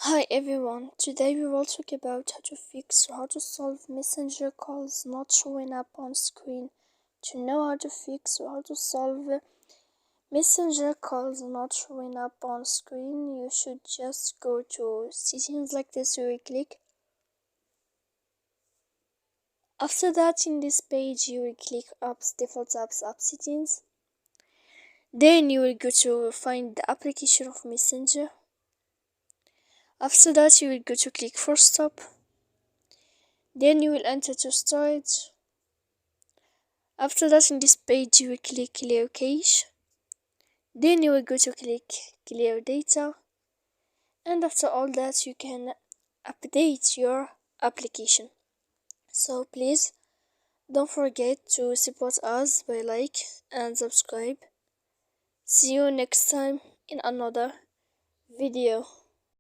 Hi everyone, today we will talk about how to fix or how to solve messenger calls not showing up on screen. To know how to fix or how to solve messenger calls not showing up on screen, you should just go to settings like this. You will click. After that, in this page, you will click apps, default apps, app settings. Then you will go to find the application of messenger. After that, you will go to click for stop. Then you will enter to storage. After that, in this page, you will click clear cache. Then you will go to click clear data. And after all that, you can update your application. So please don't forget to support us by like and subscribe. See you next time in another video.